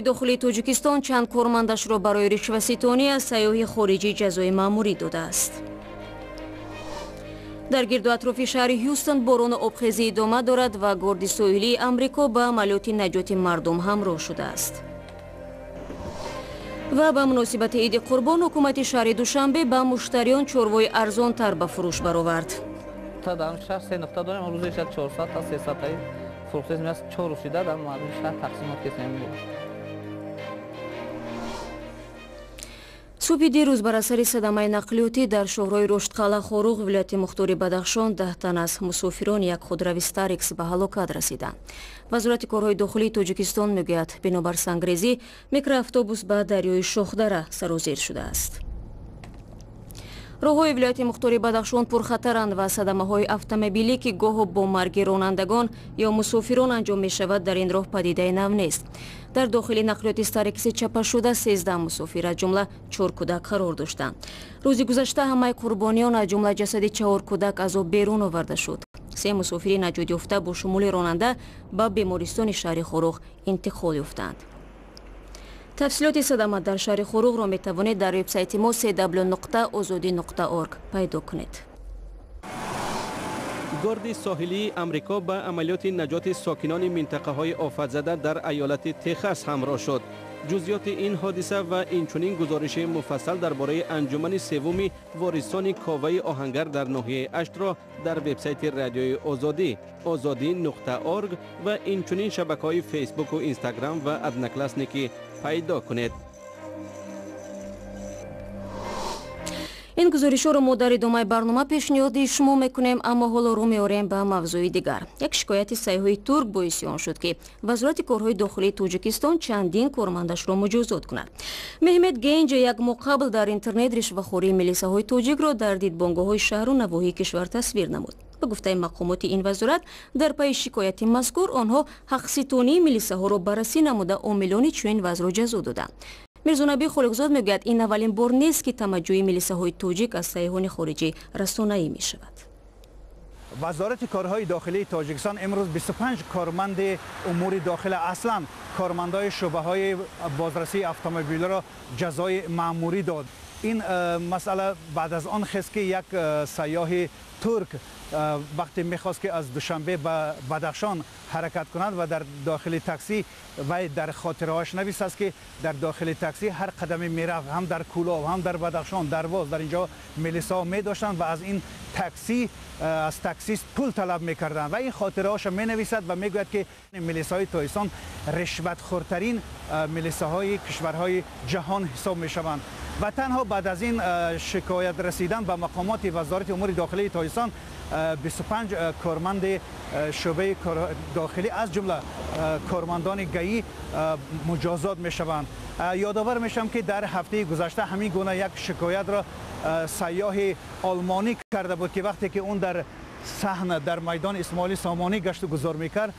داخلی توجیکستان چند کارمندش را برای رشوه‌ستانی از سیاح خارجی جزای مأموری داده است. در گرد و اطراف شهر ҳюстон باران آبخیزی ادامه دارد و گارد ساحلی آمریکا به عملیات نجات مردم همراه شده است. و به مناسبت عید قربان حکومت شهر دوشنبه به مشتریان چاروای ارزان تر به فروش برآورد. تا در شهر 3 نقطه داریم، روزی 400 تا 300 تا فروخته میشه. 4 روز شده در مردم شهر تقسیمات کردیم. صبح دیروز بر اثر صدمه نقلیاتی در شهرهای رشدقلع خوروغ ولایت مختار بدخشان 10 تن از مسافران یک خودروی ستارکس به هلاکت رسیدند. وزارت کارهای داخلی تاجیکستان میگوید بنابر سنگریزی میکرواتوبوس به دریای شخدره سرازیر شده است. راههای ولایت مختار بدخشان پرخطرند و صدمه‌های اتومبیلی که گاه با مرگ رانندگان یا مسافران انجام می شود در این راه پدیده نو نیست. در داخل نقلیات ستارکس چپه شده 13 مسافر از جمله 4 کودک قرار داشتند. روز گذشته همه قربانیان از جمله جسد 4 کودک از آب بیرون آورده شد. 3 مسافر نجات یافته با شمول راننده به بیمارستان شهر خوروغ انتقال یافتند. تفصیلات صدمه در شهر خوروغ را می توانید در وبسایت ما www.ozodi.org پیدا کنید. گارد ساحلی آمریکا به عملیات نجات ساکنان منطقه های آفت زده در ایالت تگزاس همراه شد. جزئیات این حادثه و اینچنین گزارش مفصل درباره انجمن سوم وارثان کووای آهنگر در ناحیه اشت را در وبسایت رادیوی آزادی ozodi.org و اینچنین شبکه‌های فیسبوک و اینستاگرام و ادنکلاسنیکی پیدا کنید. این گزارش را ما در ادامه برنامه پیشنهاد شما میکنیم، اما حالا رو میاریم به موضوع دیگر. یک شکایت سیاح ترک باعث آن شد که وزارت کارهای داخلی تاجیکستان چندین کارمندش را مجازات کند. محمد گنج یک ماه قبل در اینترنت رشوه‌خوری ملیساهای تاجیک را در دیدبانگاه‌های شهر و نواحی کشور تصویر نمود. به گفته مقامات این وزارت در پی شکایت مذکور آنها حق‌ستانی ملیساها را بررسی نموده عاملان چنین وضع را جزا دادند. میرزا خالقزاد میگوید این اولین بار نیست که تماعجوی ملیساهای تاجیک از سیاحان خارجی رسانه‌ای می شود. وزارت کارهای داخلی تاجیکستان امروز 25 کارمند امور داخل اصلا کارمندای شعبه‌های بازرسی اتومبیل را جزای مأموری داد. این مسئله بعد از آن خست که یک سیاح ترک وقتی میخواست که از دوشنبه به بدخشان حرکت کند و در داخل تاکسی و در خاطرهاش نویس است که در داخل تاکسی هر قدمی میرفت، هم در کولاب هم در بدخشان در واز در اینجا ملیسا می داشتند و از این تاکسی از تاکسیست پول طلب میکردند و این خاطرهاش می نویسد و میگوید که ملیساهای تاجیکستان رشوت خورترین ملیساهای کشورهای جهان حساب میشوند. و تنها بعد از این شکایت رسیدن به مقامات وزارت امور داخلی تاجیکستان 25 کارمند شعبه داخلی از جمله کارمندان گئی مجازات می شوند. یادآور میشم که در هفته گذشته همین گونه یک شکایت را سیاح آلمانی کرده بود که وقتی که اون در صحن در میدان اسماعیلی سامانی گشت و گذار میکرد،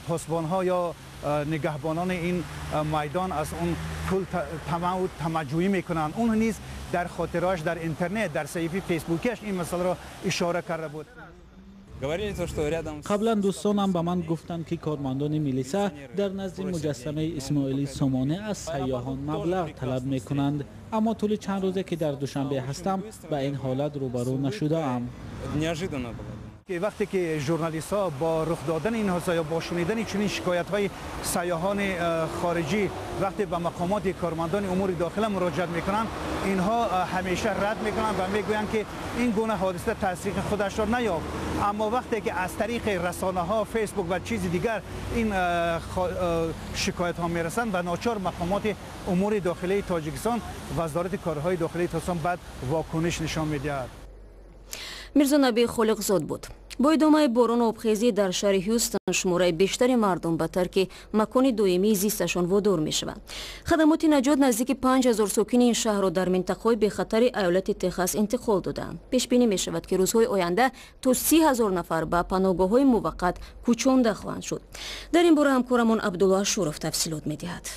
پاسبان‌ها یا نگهبانان این میدان از اون پول تماعجویی میکنند. اون نیز در خاطرهاش در اینترنت در صفحه فیسبوکیش این مسئله را اشاره کرده بود. قبلا دوستانم به من گفتند که کارمندان ملیسا در نزد مجسمه اسماعیلی سامانی از سیاحان مبلغ طلب میکنند، اما طول چند روزه که در دوشنبه هستم با این حالت روبرو نشده ام. که وقتی که ژورنالیست ها با رخ دادن این حادثه یا با شنیدن چنین شکایت های سیاحان خارجی وقتی به مقامات کارمندان امور داخله مراجعه میکنند، اینها همیشه رد میکنند و میگویند که این گونه حادثه تاثیر خودش را نیافت. اما وقتی که از طریق رسانه ها، فیسبوک و چیز دیگر این شکایت ها میرسند و ناچار مقامات امور داخلی تاجیکستان وزارت کارهای داخلی تاجیکستان بعد واکنش نشان میدهد. میرزا خالقزاد بود. با ادامه باران و آبخیزی در شهر ҳюстон شماره بیشتر مردم به ترک مکان دائمی زیستشان وادار می شوند. خدمات نجات نزدیک 5000 ساکن این شهر را در منطقه‌های به خطر ایالت تگزاس انتقال دادند. پیش بینی می شود که روزهای آینده تا 30,000 نفر به پناهگاه‌های موقت کوچانده خواهند شد. در این باره همکارمان عبدالله شورف تفصیلات می دهد.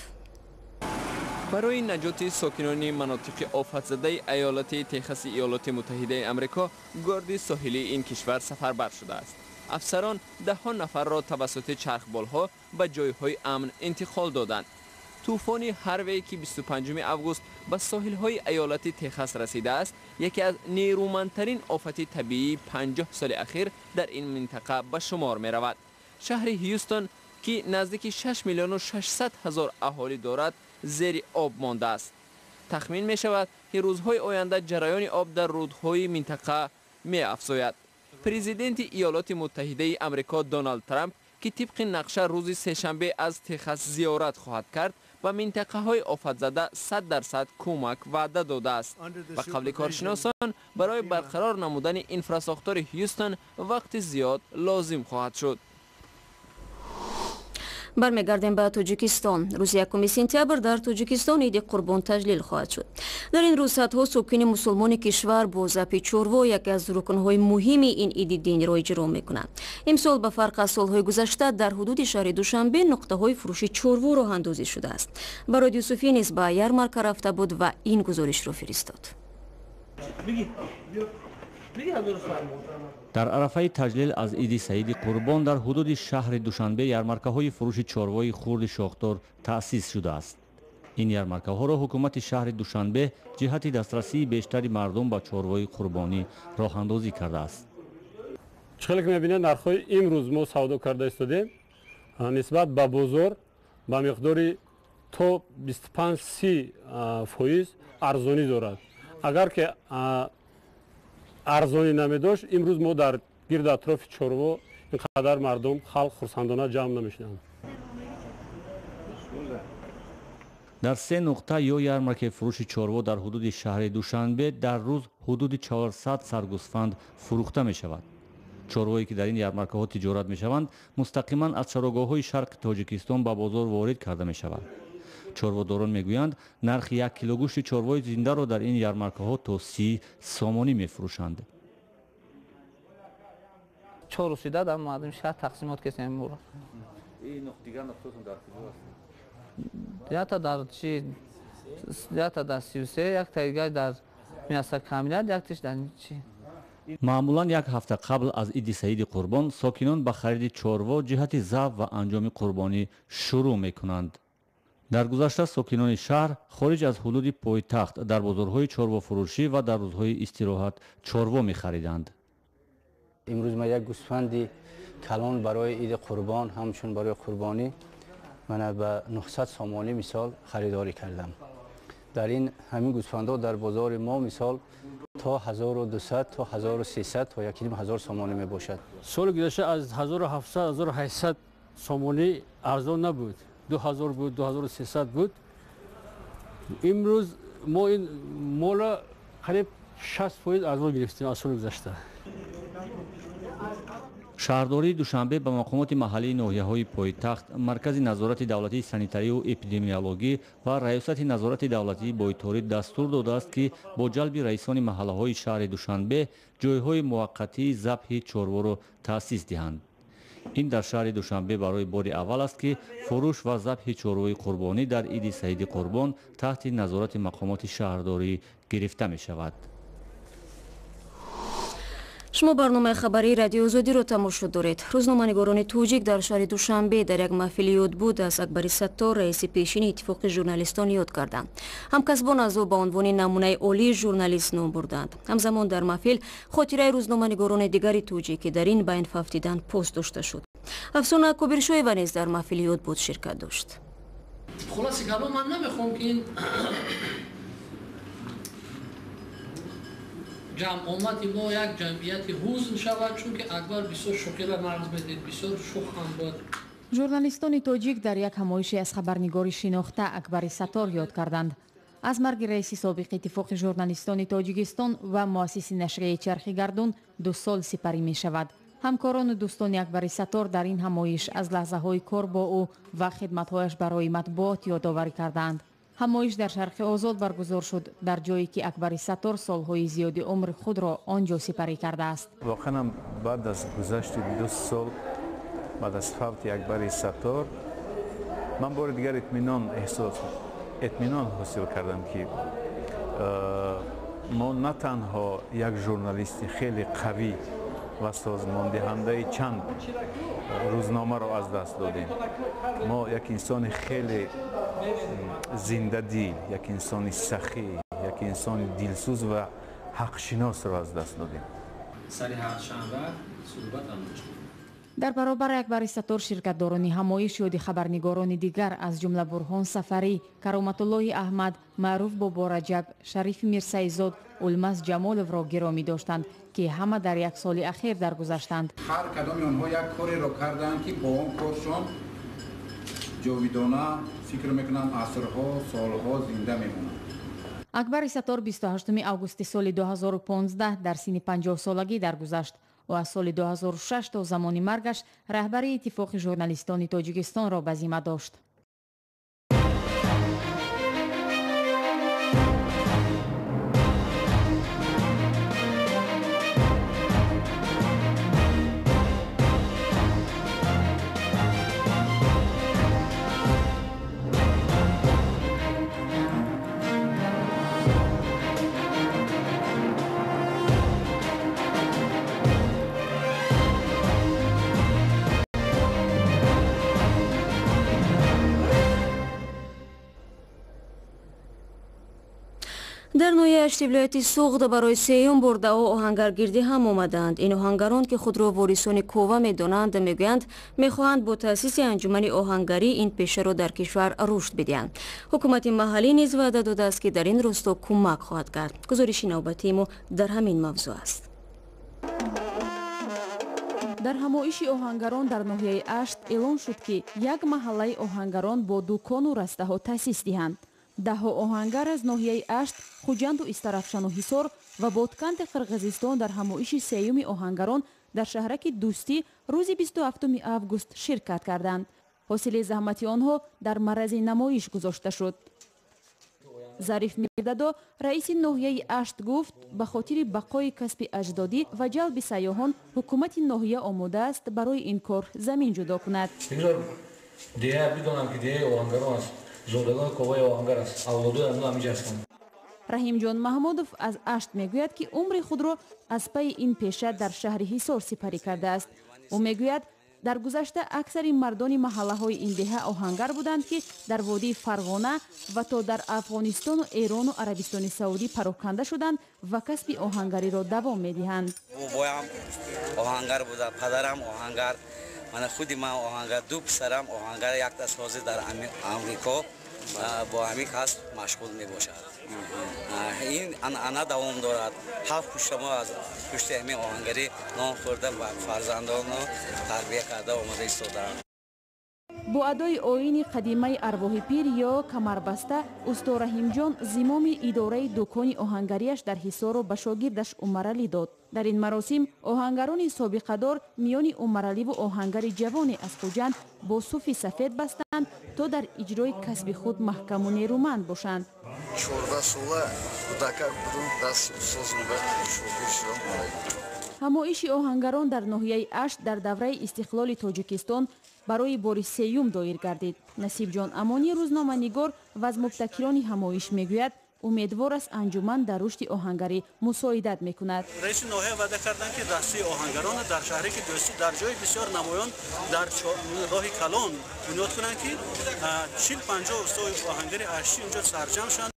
برای نجات ساکنان مناطق آفت‌زده ایالت تگزاس ایالات متحده آمریکا، گارد ساحلی این کشور سفربر شده است. افسران 10 نفر را توسط چرخبال‌ها به جایهای امن انتقال دادند. طوفان هاروی که 25 август به ساحل‌های ایالت تگزاس رسیده است، یکی از نیرومندترین آفت طبیعی 50 سال اخیر در این منطقه به شمار می رود. شهر هیوستون که نزدیک 6 میلیون و 600 هزار اهالی دارد، زیر آب مانده است. تخمین می شود که روزهای آینده جریان آب در رودهای منطقه می افزاید. پرزیدنت ایالات متحده آمریکا دونالد ترامپ که طبق نقشه روز سه‌شنبه از تگزاس زیارت خواهد کرد، به منطقه های آفت زده 100% کمک وعده داده است. و قبل کارشناسان برای برقرار نمودن انفراستراکچور هیوستون وقت زیاد لازم خواهد شد. برمیگردیم به تاجیکستان. روز 1 سپتامبر در تاجیکستان عید قربان تجلیل خواهد شد. در این روز صدها ساکن مسلمان کشور با ذبح چروا یک از رکن‌های مهم این عید دینی را اجرا می‌کنند. امسال به فرق از سال‌های گذشته در حدود شهر دوشنبه نقطه‌های فروش چروا راه اندازی شده است. برای یوسفی نیز به یارمارک رفته بود و این گزارش را فرستاد. در عرفه تجلیل از عید سعید قربان در حدود شهر دوشنبه یارمارکه‌های فروش چروای خرد شاخدار تأسیس شده است. این یارمارکه‌ها را حکومت شهر دوشنبه جهت دسترسی بیشتری مردم به چروای قربانی راه اندازی کرده است. چقدر که می‌بینید نرخ‌های امروز ما سودا کرده استادیم نسبت به بازار با مقداری تا 25-30% ارزانی دارد. اگر که ارزانی نمیداشت امروز ما در گرد اطراف چروا اینقدر مردم خلق خرسندانه جمع نمیشدند. در 3 نقطه یا یارمارک فروش چروا در حدود شهر دوشنبه در روز حدود 400 سرگوسفند فروخته می شود. چروایی که در این یارمارک‌ها تجارت می شوند مستقیما از چراگاه‌های شرق تاجیکستان به بازار وارد کرده می شود. چرواداران میگویند نرخ 1 کیلو گوشت چروای زنده را در این یارمارک‌ها تا 30 سامانی می‌فروشند. چهارشیده در معدن شهر تقسیمات کسی می‌مورد. این دیگر نقطه‌تون در کجا است؟ یا تا در 33 یک تا دیگر در میاسا کامیلت یک تیش در چی؟ معمولا یک هفته قبل از عید سعید قربان ساکنان به خرید چروا جهت ذبح و انجام قربانی شروع می‌کنند. در گذشته ساکنان شهر خارج از حدود پایتخت در بازارهای چروا فروشی و در روزهای استراحت چروا می‌خریدند. امروز ما یک گوسفند کلان برای عید قربان همچون برای قربانی من به 900 سامانی مثال خریداری کردم. در این همین گوسفندها در بازار ما مثال تا 1200 تا 1300 تا 1500 سامانی می باشد. سال گذشته از 1700 1800 سامانی ارزان نبود. 2000 بود، 2300 بود. امروز ما این مال قریب 60% ارزان گرفتیم از سال گذشته. شهرداری دوشنبه به مقامات محلی ناحیه‌های پایتخت، مرکز نظارت دولتی سانیتاری و اپیدمیولوژی و ریاست نظارت دولتی بایطوری دستور داده است که با جلب رئیسان محله‌های شهر دوشنبه جای‌های موقتی ذبح چروا را تأسیس دهند. این در شهر دوشنبه برای بار اول است که فروش و ذبح چروای قربانی در عید سعید قربان تحت نظارت مقامات شهرداری گرفته می شود. شما برنامه خبری رادیو آزادی را تماشا دارید. روزنامه‌نگاران توجیک در شهر دوشنبه در یک محفل یادبود از اکباری سаттор رئیس پیشین اتفاق ژورنالیستان یاد کردند. همکسبان از او به عنوان نمونه عالی ژورنالیست نام بردند. همزمان در محفل خاطره روزنامه‌نگاران دیگری توجیک در این بین فافتیدن پست داشته شد. افسانه کوبرشویeva نیز در محفل یادبود شرکت داشت. خلاص کلام من نمیخوام که این جمعیت ما یک جمعیت حزن شود، چون که اکبر بسیار شوخی مرز بدید، بسیار شوخ هم بود. ژورنالیستان تاجیک در یک همایشی از خبرنگاری شناخته اکباری سаттор یاد کردند. از مرگ رئیس سابق اتفاق ژورنالیستان تاجیکستان و مؤسس نشریه چرخی گردون 2 سال سپری می شود. همکاران و دوستان اکباری سаттор در این همایش از لحظه های کار با او و خدمت‌هایش برای مطبوعات یادآوری کردند. همایش در شرق آزاد برگزار شد، در جایی که اکباری سаттор سالهای زیادی عمر خود را آنجا سپری کرده است. واقعا بعد از گذشت 2 سال بعد از فوت اکباری سаттор من بار دیگر اطمینان حاصل کردم که ما نه تنها یک ژورنالیست خیلی قوی و سازمان دهنده چند روزنامه را از دست دادیم، ما یک انسان خیلی زنده‌دل، یک انسان سخی، یک انسان دلسوز و حقشناس را از دست دادیم. سری حقشنبه صحبت هم داشت. در برابر акбари саттор ширкатдорони ҳамоиш ёди хабарнигорони дигар аз ҷумла бурҳон сафарӣ, кароматуллоҳи аҳмад, маъруф бобо раҷаб, шарифи мирсаизод, улмаз ҷамоловро гиромӣ доштанд ки ҳама дар як соли ахир даргузаштанд. ҳар кадоми онҳо як кореро карданд ки бо он коршон ҷовидона фикр мекунанд асрҳо солҳо зинда мемонанд. акбари саттор 28 августи соли 2015 дар синни 50 солагӣ даргузашт. ӯ аз соли 2006 то замони маргаш раҳбари иттифоқи журналистони тоҷикистонро ба зимма дошт. дар ноҳияи ашти вилояти суғд барои сеюм бор дао оҳангаргирдӣ ҳам омаданд. ин оҳангарон ки худро ворисони Кова медонанд, мегӯянд мехоҳанд бо таъсиси анҷумани оҳангарӣ ин пешаро дар кишвар рушд бидиҳанд. ҳукумати маҳаллӣ низ ваъда додааст ки дар ин росто кӯмак хоҳад кард. гузориши навбатии мо дар ҳамин мавзӯъ аст. дар ҳамоиши оҳангарон дар ноҳияи ашт эълон шуд ки як маҳаллаи оҳангарон бо дукону растаҳо таъсис диҳанд. даҳҳо оҳангар аз ноҳияи ашт, хуҷанду истарафшану ҳисор ва ботканти қирғизистон дар ҳамоиши сеюми оҳангарон дар шаҳраки дӯстӣ рӯзи 27 август ширкат карданд. ҳосили заҳмати онҳо дар маърази намоиш гузошта шуд. зариф мирдадо, раиси ноҳияи ашт гуфт, ба хотири бақои касби аҷдодӣ ва ҷалби сайёҳон ҳукумати ноҳия омода аст барои ин кор замин ҷудо кунад. зодагони Коваи оҳангар аст. авлодои ану ҳамиҷ ҳастанд. раҳимҷон маҳмудов аз ашт мегӯяд ки умри худро аз пайи ин пеша дар шаҳри ҳисор сипарӣ кардааст. ӯ мегӯяд дар гузашта аксари мардони маҳаллаҳои ин деҳа оҳангар буданд ки дар водии Фарғона ва то дар Афғонистону Эрону Арабистони Саудӣ пароканда шуданд ва касби оҳангариро давом медиҳанд. боям оҳангар буда, падарам оҳангар, мана худи ман оҳангар, ду писарам оҳангар, якта сози дар Амрико бо ҳамин касб машғул мебошад. ин анъана давом дорад. 7 пуштамо аз пушти ҳамин оҳангарӣ нон хӯрда ва фарзандонро тарбия карда омода истодаанд. бо адои оини қадимаи арвоҳи пир ё камарбаста, усто Раҳимҷон зимоми идораи дукони оҳангариаш дар ҳисорро ба шогирдаш Умаралӣ дод. дар ин маросим оҳангарони собиқадор миёни Умараливу оҳангари ҷавоне аз Хуҷанд бо суфи сафед бастанд, то дар иҷрои касби худ маҳкаму нерӯманд бошанд. 14 сола кӯдакак будум, даст устозм ба шогирд шудам. ҳамоиши оҳангарон дар ноҳияи ашт дар давраи истиқлоли Тоҷикистон барои бори сеюм доир гардид. Насибҷон Амонӣ рӯзноманигор ва аз мубтакирони ҳамоиш мегӯяд, умедвор аст анҷуман дар рушди оҳангарӣ мусоидат мекунад. раиси ноҳия ваъда карданд ки дастаи оҳангарон дар шаҳраки дӯстӣ дар ҷои бисёр намоён дар роҳи Калон бунёд кунанд ки 40-50 устои оҳангари аштӣ инҷо сарҷам шаванд.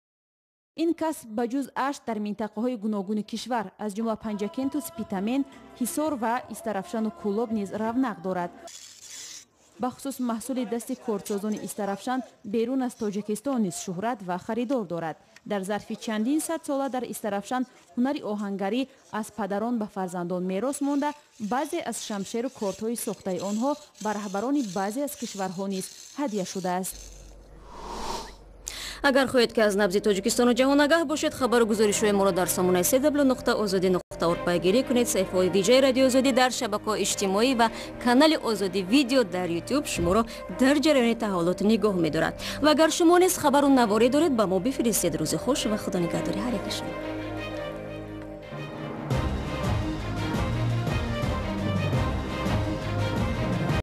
ин касб ба ҷуз ашт дар минтақаҳои гуногуни кишвар аз ҷумла Панҷакенту Спитамен, Ҳисор ва Истарафшану Кӯлоб низ равнақ дорад. бахусус маҳсули дасти корсозони Истарафшан берун аз Тоҷикистон низ шӯҳрат ва харидор дорад. дар зарфи чандин сад сола дар Истарафшан ҳунари оҳангарӣ аз падарон ба фарзандон мерос монда, баъзе аз шамшеру кортҳои сохтаи онҳо ба раҳбарони баъзе аз кишварҳо низ ҳадия шудааст. агар хоҳед ки аз набзи Тоҷикистону ҷаҳон агаҳ бошед, хабару гузоришҳои моро дар сомонаи www.ozodi.org пайгирӣ кунед. саҳифаҳои виҷаи Радиои Озодӣ дар шабакаҳои иҷтимоӣ ва канали Озодӣ видео дар YouTube шуморо дар ҷараёни таҳволот нигоҳ медорад. ва агар шумо низ хабару наворе доред, ба мо бифиристед. рӯзи хуш ва худо нигаҳдори ҳар якашон.